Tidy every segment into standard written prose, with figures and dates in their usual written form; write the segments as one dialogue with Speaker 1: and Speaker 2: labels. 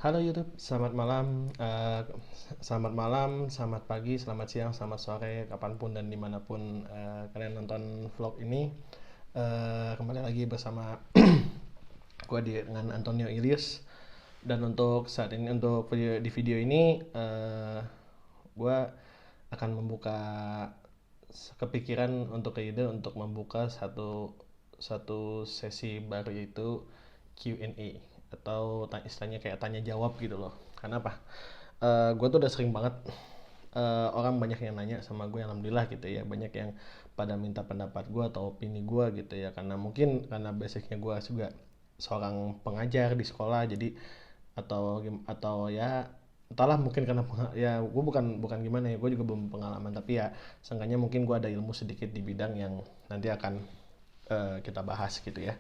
Speaker 1: Halo YouTube, selamat malam, selamat malam, selamat pagi, selamat siang, selamat sore, kapanpun dan dimanapun kalian nonton vlog ini. Kembali lagi bersama gue dengan Antonio Ilyas. Dan untuk saat ini, untuk di video ini, gue akan membuka kepikiran untuk ide untuk membuka satu satu sesi baru, yaitu Q&A atau istilahnya kayak tanya jawab gitu loh. Karena apa? Gue tuh udah sering banget orang banyak yang nanya sama gue, alhamdulillah gitu ya, banyak yang pada minta pendapat gue atau opini gue gitu ya, karena mungkin karena basicnya gue juga seorang pengajar di sekolah, jadi atau ya entahlah, mungkin karena ya gue bukan bukan gimana ya, gue juga belum pengalaman, tapi ya seenggaknya mungkin gue ada ilmu sedikit di bidang yang nanti akan kita bahas gitu ya.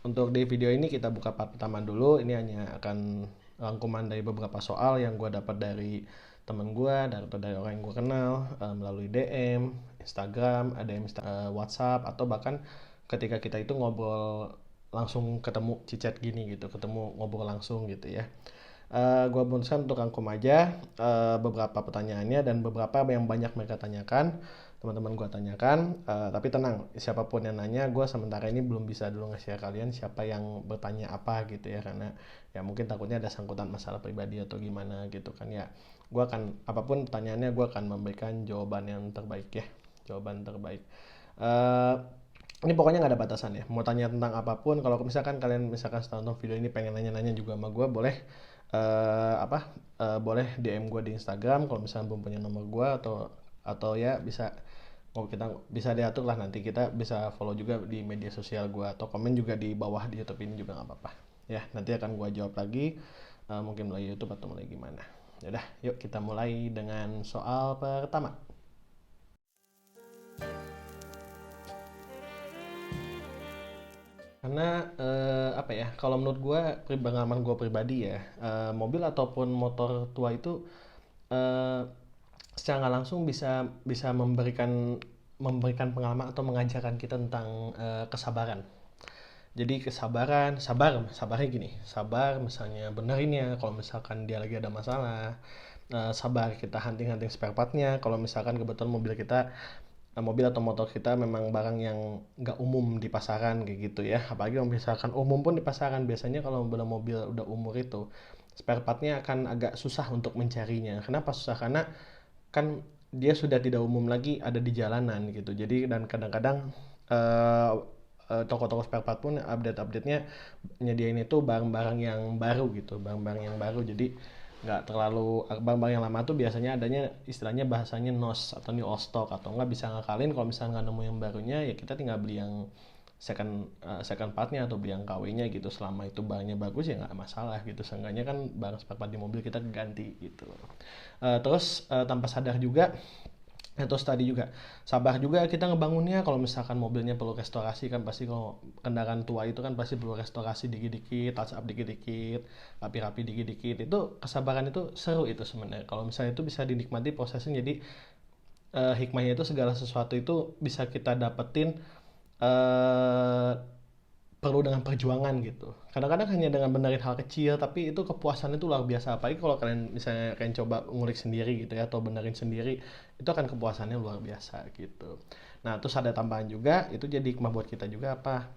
Speaker 1: Untuk di video ini kita buka part pertama dulu. Ini hanya akan rangkuman dari beberapa soal yang gue dapat dari temen gue, atau dari orang yang gue kenal, melalui DM, Instagram, ada yang WhatsApp, atau bahkan ketika kita itu ngobrol langsung, ketemu cicat gini gitu, ketemu ngobrol langsung gitu ya. Gue putuskan untuk rangkum aja beberapa pertanyaannya dan beberapa yang banyak mereka tanyakan, teman-teman gue tanyakan. Tapi tenang, siapapun yang nanya, gue sementara ini belum bisa dulu ngasih kalian siapa yang bertanya apa gitu ya, karena ya mungkin takutnya ada sangkutan masalah pribadi atau gimana gitu kan ya. Gue akan, apapun pertanyaannya, gue akan memberikan jawaban yang terbaik ya, jawaban terbaik. Eh, ini pokoknya nggak ada batasan ya, mau tanya tentang apapun. Kalau misalkan kalian misalkan setelah nonton video ini pengen nanya-nanya juga sama gue, boleh boleh DM gue di Instagram kalau misalnya belum punya nomor gue, atau ya bisa, oh kita bisa diatur lah, nanti kita bisa follow juga di media sosial gue, atau komen juga di bawah di YouTube ini juga nggak apa-apa ya, nanti akan gue jawab lagi, mungkin melalui YouTube atau melalui gimana. Yaudah, yuk kita mulai dengan soal pertama. Karena apa ya, kalau menurut gue, pengalaman gue pribadi ya, mobil ataupun motor tua itu eh, secara nggak langsung bisa bisa memberikan memberikan pengalaman atau mengajarkan kita tentang kesabaran. Jadi kesabaran, sabarnya gini, sabar misalnya benerin ya kalau misalkan dia lagi ada masalah. Sabar kita hunting-hunting spare partnya kalau misalkan kebetulan mobil atau motor kita memang barang yang nggak umum di pasaran kayak gitu ya. Apalagi kalau misalkan umum pun di pasaran, biasanya kalau mobil udah umur itu spare partnya akan agak susah untuk mencarinya. Kenapa susah? Karena kan dia sudah tidak umum lagi ada di jalanan gitu. Jadi dan kadang-kadang eh, toko-toko spare part pun update-update-nya nyediain itu barang-barang yang baru gitu, barang-barang yang baru. Jadi nggak terlalu, barang-barang yang lama tuh biasanya adanya istilahnya bahasanya NOS atau new old stock, atau nggak bisa ngakalin kalau misalnya nggak nemu yang barunya, ya kita tinggal beli yang second partnya atau beli yang KW-nya gitu. Selama itu barangnya bagus ya nggak masalah gitu, seenggaknya kan barang spare part di mobil kita ganti gitu. Terus tanpa sadar juga, terus tadi juga sabar juga kita ngebangunnya. Kalau misalkan mobilnya perlu restorasi, kan pasti kalau kendaraan tua itu kan pasti perlu restorasi dikit-dikit, touch up dikit-dikit, rapi-rapi dikit-dikit. Itu kesabaran itu seru itu sebenarnya. Kalau misalnya itu bisa dinikmati prosesnya, jadi hikmahnya itu segala sesuatu itu bisa kita dapetin eh perlu dengan perjuangan gitu. Kadang-kadang hanya dengan benerin hal kecil, tapi itu kepuasan itu luar biasa. Apalagi kalau kalian misalnya kalian coba ngulik sendiri gitu ya, atau benerin sendiri, itu akan kepuasannya luar biasa gitu. Nah, terus ada tambahan juga, itu jadi hikmah buat kita juga apa?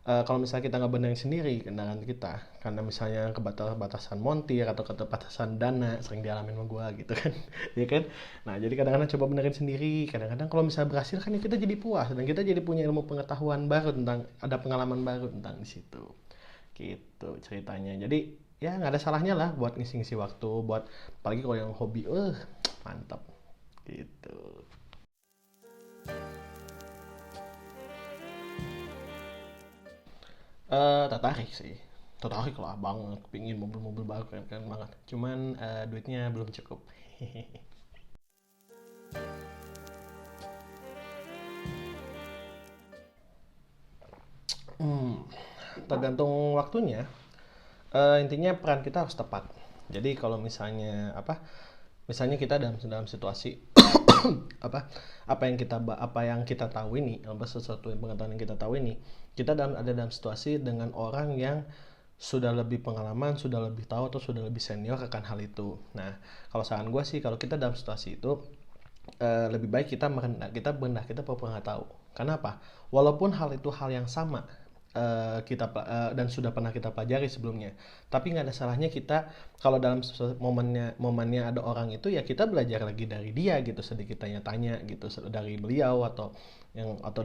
Speaker 1: Kalau misalnya kita nggak benerin sendiri kendaraan kita, karena misalnya keterbatasan montir atau keterbatasan dana, sering dialamin sama gue gitu kan, ya kan. Nah, jadi kadang-kadang coba benerin sendiri, kadang-kadang kalau misalnya berhasil kan ya kita jadi puas dan kita jadi punya ilmu pengetahuan baru tentang, ada pengalaman baru tentang di situ gitu ceritanya. Jadi ya nggak ada salahnya lah buat ngisi-ngisi waktu, buat apalagi kalau yang hobi, mantap gitu. Tertarik sih, tertarik lah banget, pingin mobil-mobil baru keren-keren banget, cuman duitnya belum cukup. hmm, Tergantung waktunya. Intinya peran kita harus tepat. Jadi kalau misalnya apa, misalnya kita dalam dalam situasi apa apa yang kita tahu ini, apa sesuatu yang pengetahuan yang kita tahu ini, kita ada dalam situasi dengan orang yang sudah lebih pengalaman, sudah lebih tahu atau sudah lebih senior akan hal itu. Nah, kalau saran gue sih kalau kita dalam situasi itu lebih baik kita merendah, kita pura-pura nggak tahu. Karena apa? Walaupun hal itu hal yang sama, dan sudah pernah kita pelajari sebelumnya, tapi nggak ada salahnya kita kalau dalam momennya ada orang itu ya kita belajar lagi dari dia gitu, sedikit tanya-tanya gitu dari beliau atau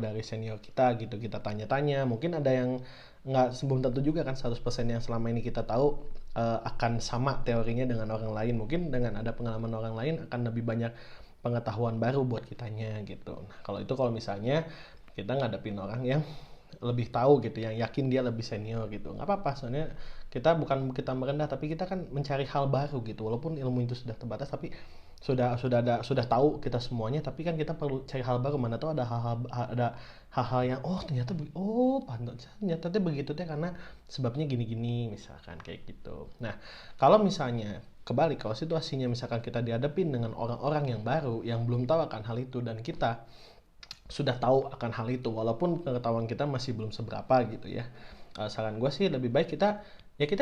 Speaker 1: dari senior kita gitu, kita tanya-tanya. Mungkin ada yang nggak, sebelum tentu juga kan 100% yang selama ini kita tahu akan sama teorinya dengan orang lain. Mungkin dengan ada pengalaman orang lain akan lebih banyak pengetahuan baru buat kitanya gitu. Nah, kalau misalnya kita ngadepin orang yang lebih tahu gitu, yang yakin dia lebih senior gitu, nggak apa-apa. Soalnya kita bukan kita merendah, tapi kita kan mencari hal baru gitu. Walaupun ilmu itu sudah terbatas, tapi sudah tahu kita semuanya, tapi kan kita perlu cari hal baru. Mana tahu ada hal-hal yang ternyata begitu teh karena sebabnya gini-gini misalkan kayak gitu. Nah, kalau misalnya kebalik, kalau situasinya misalkan kita dihadapin dengan orang-orang yang baru yang belum tahu akan hal itu, dan kita sudah tahu akan hal itu walaupun pengetahuan kita masih belum seberapa gitu ya. Saran gue sih lebih baik kita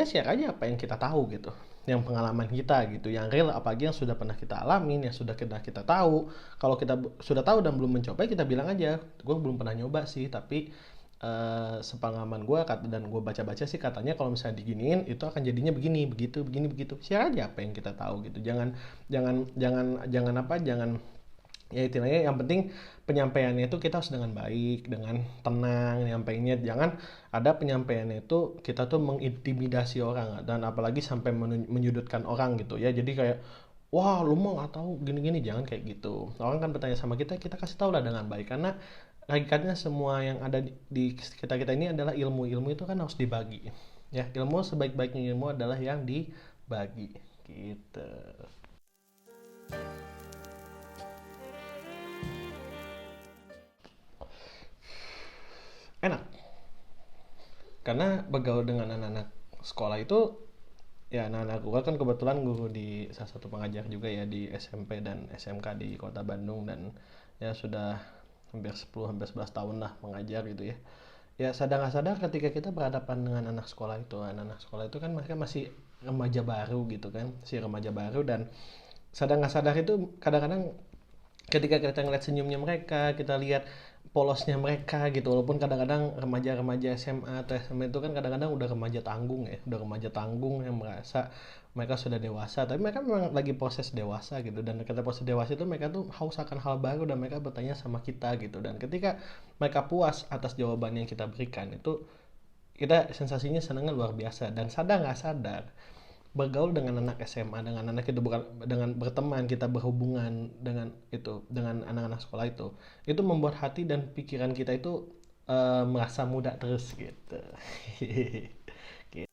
Speaker 1: share aja apa yang kita tahu gitu, yang pengalaman kita gitu, yang real, apalagi yang sudah pernah kita alamin, yang sudah kita tahu. Kalau kita sudah tahu dan belum mencoba, kita bilang aja, gue belum pernah nyoba sih, tapi sepengalaman gue dan gue baca-baca sih katanya kalau misalnya diginiin itu akan jadinya begini begitu. Share aja apa yang kita tahu gitu. Jangan ya istilahnya yang penting penyampaiannya itu kita harus dengan baik, dengan tenang nyampainya. Jangan ada penyampaiannya itu kita tuh mengintimidasi orang, dan apalagi sampai menyudutkan orang gitu ya. Jadi kayak, wah lu mau nggak tahu gini-gini, jangan kayak gitu. Orang kan bertanya sama kita kasih tahu lah dengan baik, karena hakikatnya semua yang ada di sekitar kita ini adalah ilmu. Ilmu itu kan harus dibagi ya. Ilmu sebaik-baiknya ilmu adalah yang dibagi gitu. Enak karena bergaul dengan anak-anak sekolah itu, ya anak-anak gue kan kebetulan guru di salah satu pengajar juga ya di SMP dan SMK di Kota Bandung, dan ya sudah hampir 10 hampir 11 tahun lah mengajar gitu ya. Ya sadar nggak sadar ketika kita berhadapan dengan anak sekolah itu kan mereka masih remaja baru gitu kan, si remaja baru, dan sadar nggak sadar itu kadang-kadang ketika kita ngeliat senyumnya mereka, kita lihat polosnya mereka gitu. Walaupun kadang-kadang remaja-remaja SMA atau SMA itu kan kadang-kadang udah remaja tanggung yang merasa mereka sudah dewasa, tapi mereka memang lagi proses dewasa gitu. Dan ketika proses dewasa itu mereka tuh haus akan hal baru, dan mereka bertanya sama kita gitu. Dan ketika mereka puas atas jawaban yang kita berikan itu, kita sensasinya senangnya luar biasa. Dan sadar nggak sadar, bergaul dengan anak SMA, dengan anak itu, bukan dengan berteman, kita berhubungan dengan anak-anak sekolah itu membuat hati dan pikiran kita itu merasa muda terus gitu. Gitu.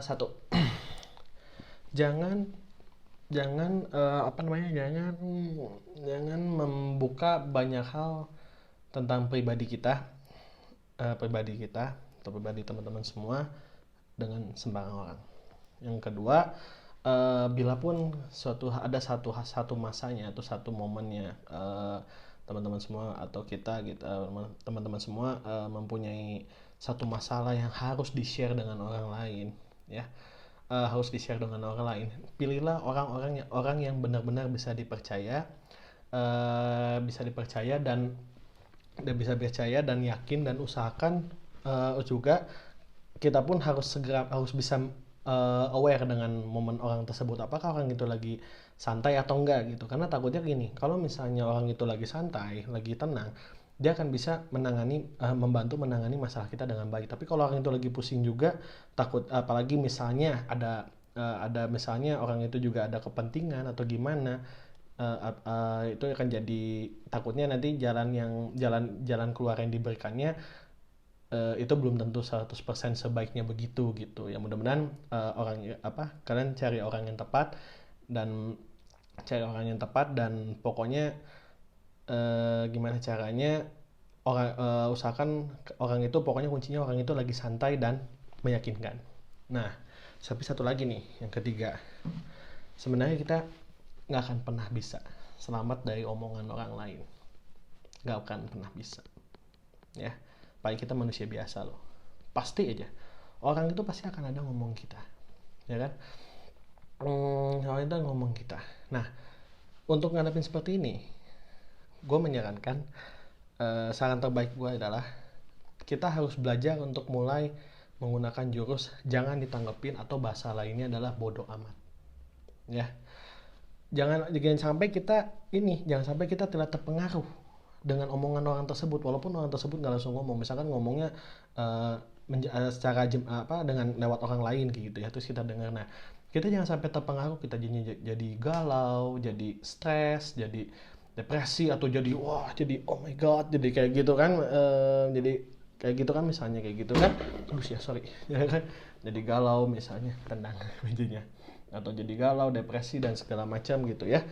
Speaker 1: Satu, jangan jangan apa namanya jangan membuka banyak hal tentang pribadi kita atau pribadi teman-teman semua dengan sembarang orang. Yang kedua, bila pun ada satu masanya atau satu momennya, teman-teman semua atau kita gitu, teman-teman semua mempunyai satu masalah yang harus di-share dengan orang lain ya. Harus di-share dengan orang lain. Pilihlah orang yang benar-benar bisa dipercaya dan yakin, dan usahakan juga kita pun harus bisa aware dengan momen orang tersebut, apakah orang itu lagi santai atau enggak gitu. Karena takutnya gini, kalau misalnya orang itu lagi santai, lagi tenang, dia akan bisa membantu menangani masalah kita dengan baik. Tapi kalau orang itu lagi pusing juga, takut, apalagi misalnya ada misalnya orang itu juga ada kepentingan atau gimana, itu akan jadi, takutnya nanti jalan keluar yang diberikannya itu belum tentu 100% sebaiknya begitu gitu ya. Mudah-mudahan kalian dan cari orang yang tepat, dan pokoknya gimana caranya usahakan orang itu, pokoknya kuncinya orang itu lagi santai dan meyakinkan. Nah, tapi satu lagi nih, yang ketiga, sebenarnya kita nggak akan pernah bisa selamat dari omongan orang lain, nggak akan pernah bisa. ya. Paling kita manusia biasa loh, pasti aja orang itu pasti akan ada ngomong kita, ya kan. Orang itu ngomong kita. Nah, untuk ngadepin seperti ini, gue menyarankan, saran terbaik gue adalah kita harus belajar untuk mulai menggunakan jurus jangan ditanggepin, atau bahasa lainnya adalah bodoh amat, ya. Jangan sampai kita tidak terpengaruh dengan omongan orang tersebut, walaupun orang tersebut nggak langsung ngomong, misalkan ngomongnya secara dengan lewat orang lain kayak gitu ya, terus kita dengar. Nah, kita jangan sampai terpengaruh, kita jadi galau, jadi stres, jadi depresi, atau jadi jadi oh my god, jadi kayak gitu kan. Jadi kayak gitu kan, misalnya kayak gitu kan, sorry ya kan, jadi galau misalnya, tendang mejanya, atau jadi galau, depresi dan segala macam gitu ya,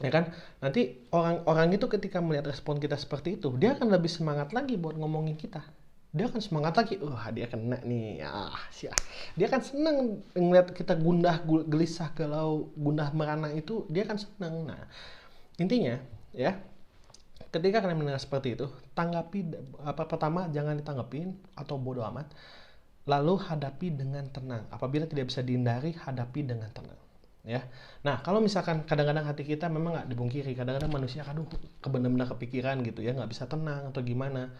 Speaker 1: ya kan. Nanti orang-orang itu ketika melihat respon kita seperti itu, dia akan lebih semangat lagi buat ngomongin kita. Dia akan semangat lagi, dia kena nih, dia akan seneng ngeliat kita gundah, gelisah, galau, gundah merana, itu dia akan seneng. Nah, intinya ya, ketika kalian mendengar seperti itu, tanggapi pertama, jangan ditanggapin atau bodoh amat, lalu hadapi dengan tenang. Apabila tidak bisa dihindari, hadapi dengan tenang, ya. Nah, kalau misalkan kadang-kadang hati kita memang nggak dibungkiri, kadang-kadang manusia benar-benar kepikiran gitu ya, nggak bisa tenang atau gimana,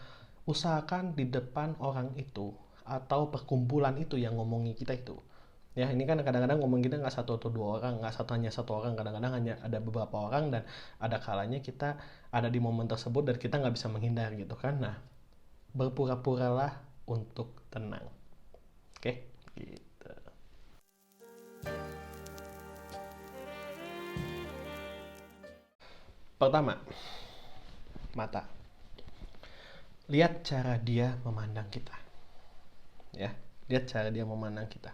Speaker 1: usahakan di depan orang itu atau perkumpulan itu yang ngomongi kita itu, ya. Ini kan kadang-kadang ngomong kita nggak satu atau dua orang, nggak hanya satu orang, kadang-kadang hanya ada beberapa orang, dan ada kalanya kita ada di momen tersebut dan kita nggak bisa menghindar gitu kan. Nah, berpura-puralah untuk tenang, oke, gitu. Pertama, mata. Lihat cara dia memandang kita, ya. Lihat cara dia memandang kita,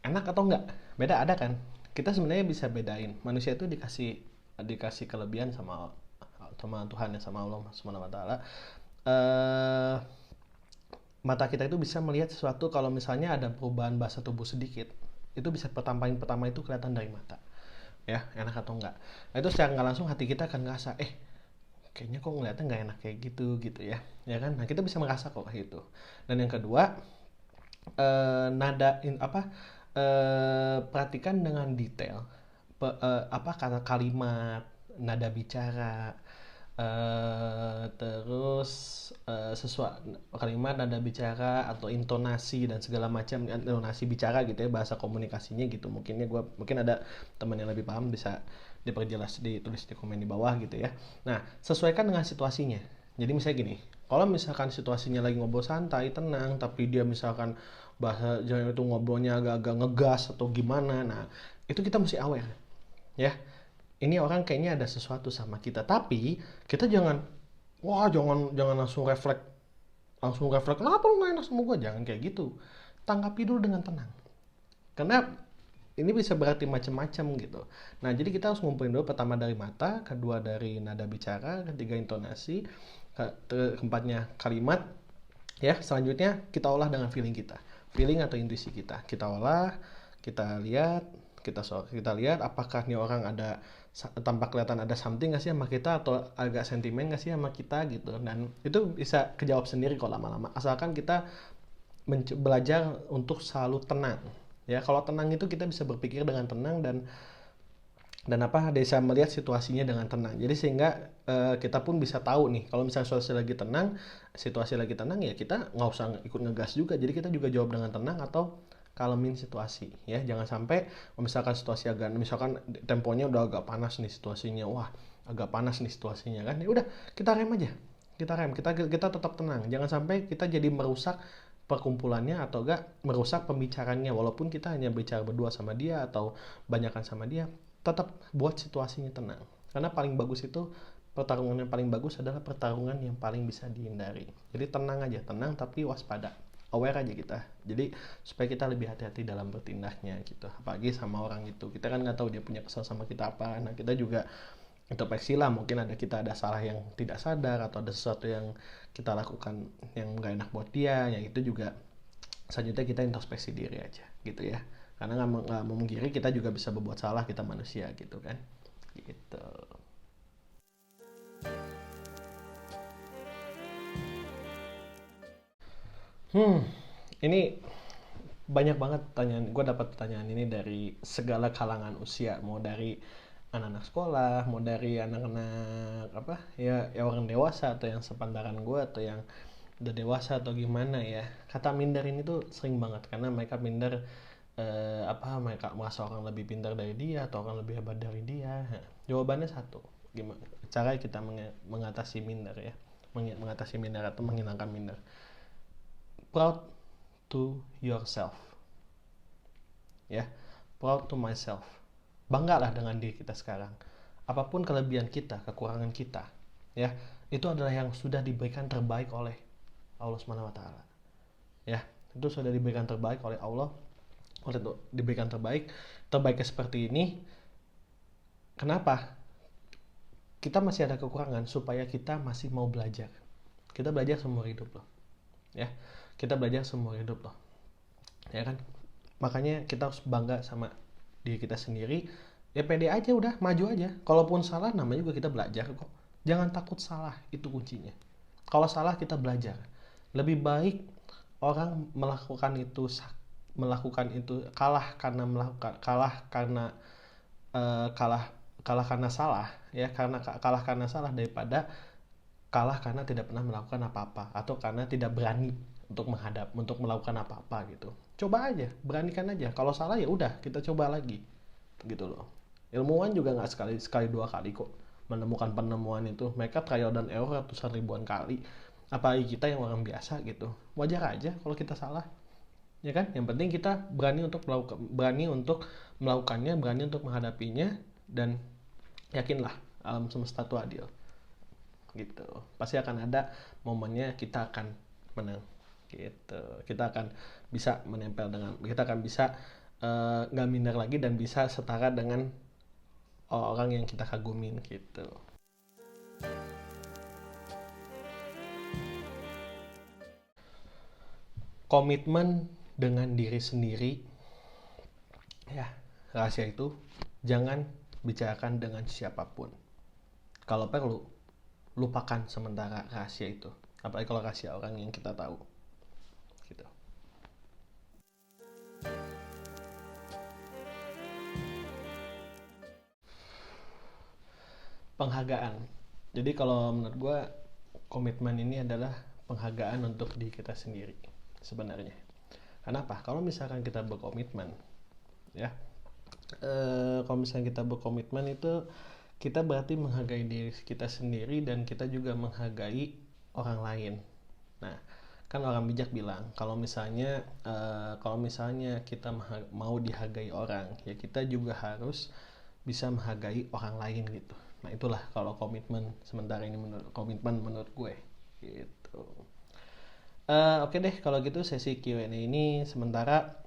Speaker 1: enak atau enggak, beda ada kan. Kita sebenarnya bisa bedain, manusia itu dikasih kelebihan sama Tuhan ya, sama Allah Subhanahu wa taala. Mata kita itu bisa melihat sesuatu, kalau misalnya ada perubahan bahasa tubuh sedikit, itu bisa pertama itu kelihatan dari mata, ya, enak atau enggak. Nah, itu secara nggak langsung hati kita akan ngerasa, kayaknya kok ngeliatnya nggak enak kayak gitu ya, ya kan. Nah, kita bisa merasa kok gitu. Dan yang kedua, perhatikan dengan detail kata kalimat, nada bicara, terus sesuatu kalimat, nada bicara, atau intonasi dan segala macam, intonasi bicara gitu ya, bahasa komunikasinya gitu. Mungkin ada teman yang lebih paham, bisa diperjelas, ditulis di komen di bawah gitu ya. Nah, sesuaikan dengan situasinya. Jadi misalnya gini, kalau misalkan situasinya lagi ngobrol santai, tenang, tapi dia misalkan bahasa Jawa itu ngobrolnya agak-agak ngegas atau gimana, nah itu kita mesti aware, ya. Ini orang kayaknya ada sesuatu sama kita, tapi kita jangan langsung refleks, kenapa lu gak enak sama gue, jangan kayak gitu. Tanggapi dulu dengan tenang, karena ini bisa berarti macam-macam gitu. Nah, jadi kita harus ngumpulin dulu, pertama dari mata, kedua dari nada bicara, ketiga intonasi, keempatnya kalimat, ya. Selanjutnya kita olah dengan feeling atau intuisi kita olah, kita lihat, kita lihat apakah nih orang ada tampak kelihatan ada something nggak sih sama kita, atau agak sentimen nggak sih sama kita gitu. Dan itu bisa kejawab sendiri kok lama-lama, asalkan kita belajar untuk selalu tenang, ya. Kalau tenang itu kita bisa berpikir dengan tenang, dan bisa melihat situasinya dengan tenang. Jadi sehingga kita pun bisa tahu nih, kalau misalnya situasi lagi tenang, ya kita nggak usah ikut ngegas juga. Jadi kita juga jawab dengan tenang atau kalemin situasi, ya. Jangan sampai misalkan situasi misalkan temponya udah agak panas nih situasinya, agak panas nih situasinya kan, ya udah kita rem aja, kita tetap tenang. Jangan sampai kita jadi merusak perkumpulannya, atau enggak merusak pembicaranya, walaupun kita hanya bicara berdua sama dia atau banyakan sama dia, tetap buat situasinya tenang. Karena paling bagus itu, pertarungan yang paling bagus adalah pertarungan yang paling bisa dihindari. Jadi tenang aja, tenang tapi waspada, aware aja kita. Jadi supaya kita lebih hati-hati dalam bertindaknya gitu. Apalagi sama orang itu, kita kan nggak tahu dia punya kesal sama kita apa. Nah, kita juga introspeksi lah, mungkin kita ada salah yang tidak sadar, atau ada sesuatu yang kita lakukan yang nggak enak buat dia, yang itu juga selanjutnya kita introspeksi diri aja gitu ya. Karena nggak memungkiri kita juga bisa berbuat salah, kita manusia gitu kan, gitu. Hmm, ini banyak banget pertanyaan. Gue dapat pertanyaan ini dari segala kalangan usia, mau dari anak-anak sekolah, mau dari anak-anak apa ya orang dewasa atau yang sepantaran gue atau yang udah dewasa atau gimana ya. Kata minder ini tuh sering banget karena mereka minder mereka merasa orang lebih pintar dari dia atau orang lebih hebat dari dia. Nah, jawabannya satu, gimana cara kita mengatasi minder ya, mengatasi minder atau menghilangkan minder. Proud to yourself, ya, proud to myself, banggalah dengan diri kita sekarang, apapun kelebihan kita, kekurangan kita, ya, itu adalah yang sudah diberikan terbaik oleh Allah Subhanahu Wa Taala, ya, itu sudah diberikan terbaik oleh Allah, oleh itu diberikan terbaiknya seperti ini. Kenapa kita masih ada kekurangan? Supaya kita masih mau belajar. Kita belajar seumur hidup loh, ya, kita belajar seumur hidup loh, ya kan. Makanya kita harus bangga sama diri kita sendiri, ya pede aja, udah maju aja, kalaupun salah namanya juga kita belajar kok. Jangan takut salah, itu kuncinya. Kalau salah kita belajar. Lebih baik orang melakukan itu kalah karena melakukan kalah karena kalah kalah karena salah, ya, karena kalah karena salah daripada kalah karena tidak pernah melakukan apa-apa atau karena tidak berani untuk melakukan apa-apa gitu. Coba aja, beranikan aja. Kalau salah ya udah, kita coba lagi gitu loh. Ilmuwan juga nggak sekali sekali dua kali kok menemukan penemuan itu. Mereka trial dan error ratusan ribuan kali. Apalagi kita yang orang biasa gitu. Wajar aja kalau kita salah, ya kan. Yang penting kita berani untuk melakukannya, berani untuk menghadapinya, dan yakinlah alam semesta itu adil gitu. Pasti akan ada momennya kita akan menang gitu. Kita akan bisa menempel dengan, kita akan bisa nggak minder lagi dan bisa setara dengan orang yang kita kagumin gitu. Komitmen dengan diri sendiri, ya, rahasia itu jangan bicarakan dengan siapapun. Kalau perlu, lupakan sementara rahasia itu, apalagi kalau rahasia orang yang kita tahu gitu. Penghargaan. Jadi kalau menurut gue, komitmen ini adalah penghargaan untuk diri kita sendiri sebenarnya. Kenapa? Kalau misalkan kita berkomitmen, ya, kalau misalkan kita berkomitmen itu kita berarti menghargai diri kita sendiri dan kita juga menghargai orang lain. Nah, kan orang bijak bilang kalau misalnya kita mau dihargai orang, ya kita juga harus bisa menghargai orang lain gitu. Nah, itulah kalau komitmen sementara ini, komitmen menurut gue gitu. Oke deh, kalau gitu sesi Q&A ini sementara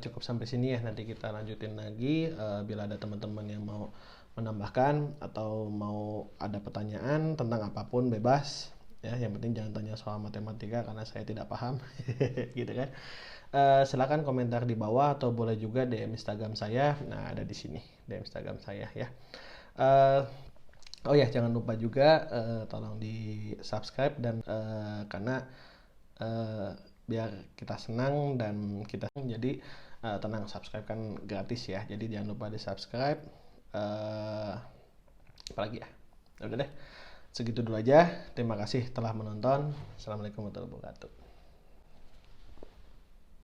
Speaker 1: cukup sampai sini ya. Nanti kita lanjutin lagi bila ada teman-teman yang mau menambahkan atau mau ada pertanyaan tentang apapun, bebas ya. Yang penting jangan tanya soal matematika karena saya tidak paham gitu kan. Silakan komentar di bawah atau boleh juga DM Instagram saya. Nah, ada di sini DM Instagram saya ya. Oh ya, jangan lupa juga tolong di subscribe dan karena biar kita senang dan kita jadi tenang, subscribe kan gratis ya, jadi jangan lupa di subscribe. Apalagi ya, udah deh, segitu dulu aja. Terima kasih telah menonton. Assalamualaikum warahmatullahi wabarakatuh.